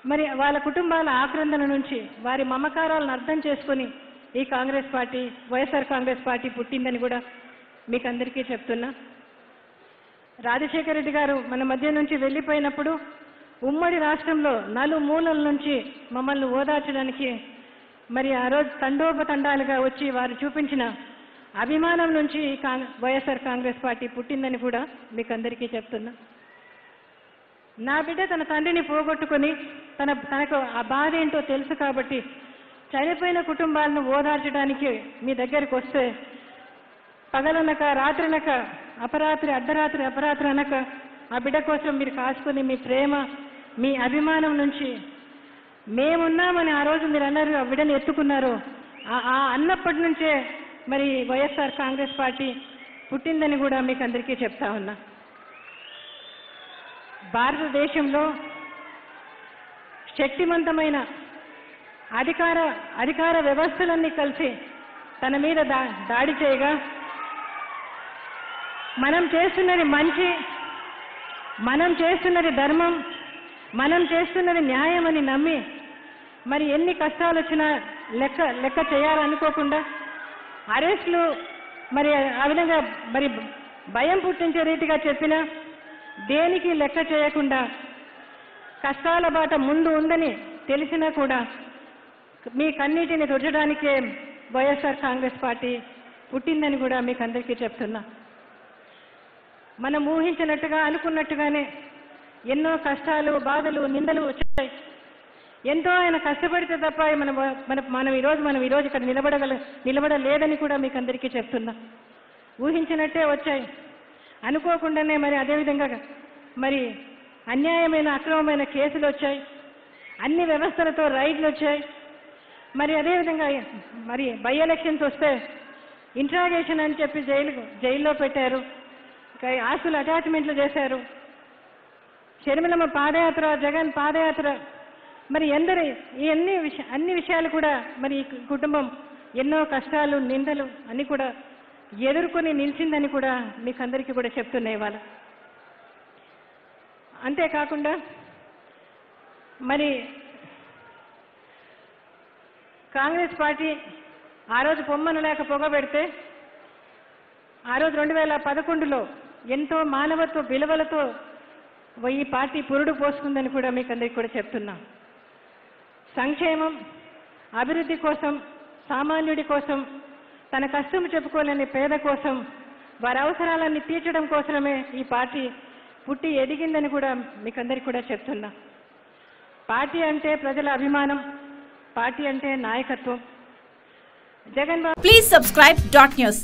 మరి వాళ్ళ కుటుంబాల ఆక్రందన నుంచి వారి మమకారాలను అర్థం చేసుకొని ఈ కాంగ్రెస్ పార్టీ వైఎస్ఆర్ కాంగ్రెస్ పార్టీ పుట్టిందని కూడా మీకు అందరికీ చెప్తున్నా. రాజశేఖర రెడ్డి గారు మన మధ్య నుంచి వెళ్ళిపోయినప్పుడు ఉమ్మడి రాష్ట్రంలో నలుమూలల నుంచి మమ్మల్ని ఓదార్చడానికి మరి ఆ రోజు తండోపతండాలుగా వచ్చి వారు చూపించిన అభిమానం నుంచి వైఎస్ఆర్ కాంగ్రెస్ పార్టీ పుట్టిందని కూడా మీకు అందరికీ చెప్తున్నా. నా బిడ్డ తన తండ్రిని పోగొట్టుకొని తనకు ఆ బాధ ఏంటో తెలుసు కాబట్టి చనిపోయిన కుటుంబాలను ఓదార్చడానికి మీ దగ్గరికి వస్తే పగలనక రాత్రనక అర్ధరాత్రి అపరాత్రి అనక ఆ బిడ్డ కోసం మీరు కాసుకొని మీ ప్రేమ మీ అభిమానం నుంచి మేమున్నామని ఆ రోజు మీరు అన్నారు, ఆ బిడ్డను ఎత్తుకున్నారు. ఆ అన్నప్పటి నుంచే మరి వైఎస్ఆర్ కాంగ్రెస్ పార్టీ పుట్టిందని కూడా మీకు అందరికీ చెప్తా ఉన్నా. భారతదేశంలో శక్తివంతమైన అధికార వ్యవస్థలన్నీ కలిసి తన మీద దాడి చేయగా మనం చేస్తున్నది మంచి, మనం చేస్తున్నది ధర్మం, మనం చేస్తున్నది న్యాయం అని నమ్మి మరి ఎన్ని కష్టాలు వచ్చినా లెక్క చేయాలనుకోకుండా అరెస్టులు మరి ఆ విధంగా మరి భయం పుట్టించే రీతిగా చెప్పినా దేనికి లెక్క చేయకుండా కష్టాల బాట ముందు ఉందని తెలిసినా కూడా మీ కన్నీటిని తుడచడానికే వైఎస్ఆర్ కాంగ్రెస్ పార్టీ పుట్టిందని కూడా మీకు అందరికీ చెప్తున్నా. మనం ఊహించినట్టుగా అనుకున్నట్టుగానే ఎన్నో కష్టాలు బాధలు నిందలు వచ్చాయి. ఎంతో ఆయన కష్టపడితే తప్ప మనం ఈరోజు ఇక్కడ నిలబడలేదని కూడా మీకు అందరికీ చెప్తున్నా. ఊహించినట్టే వచ్చాయి, అనుకోకుండానే మరి అదేవిధంగా మరి అన్యాయమైన అక్రమమైన కేసులు వచ్చాయి, అన్ని వ్యవస్థలతో రైడ్లు వచ్చాయి. మరి అదేవిధంగా మరి బై ఎలక్షన్స్ వస్తే ఇంట్రాగేషన్ అని చెప్పి జైల్లో పెట్టారు, ఆస్తులు అటాచ్మెంట్లు చేశారు, షర్మిలమ్మ పాదయాత్ర, జగన్ పాదయాత్ర, మరి అన్ని విషయాలు కూడా మరి ఈ కుటుంబం ఎన్నో కష్టాలు నిందలు అన్ని కూడా ఎదుర్కొని నిలిచిందని కూడా మీకు అందరికీ కూడా చెప్తున్నాయి ఇవాళ. అంతేకాకుండా మరి కాంగ్రెస్ పార్టీ ఆ రోజు పొమ్మను లేక పొగబెడితే ఆ రోజు 2011లో ఎంతో మానవత్వ విలువలతో ఈ పార్టీ పురుడు పోసుకుందని కూడా మీకు అందరికీ కూడా చెప్తున్నా. సంక్షేమం అభివృద్ధి కోసం, సామాన్యుడి కోసం, తన కష్టం చెప్పుకోలేని పేద కోసం, వారి అవసరాలన్నీ తీర్చడం కోసమే ఈ పార్టీ పుట్టి ఎదిగిందని కూడా మీకు అందరికీ కూడా చెప్తున్నా. పార్టీ అంటే ప్రజల అభిమానం, పార్టీ అంటే నాయకత్వం. జగన్. Please subscribe .news.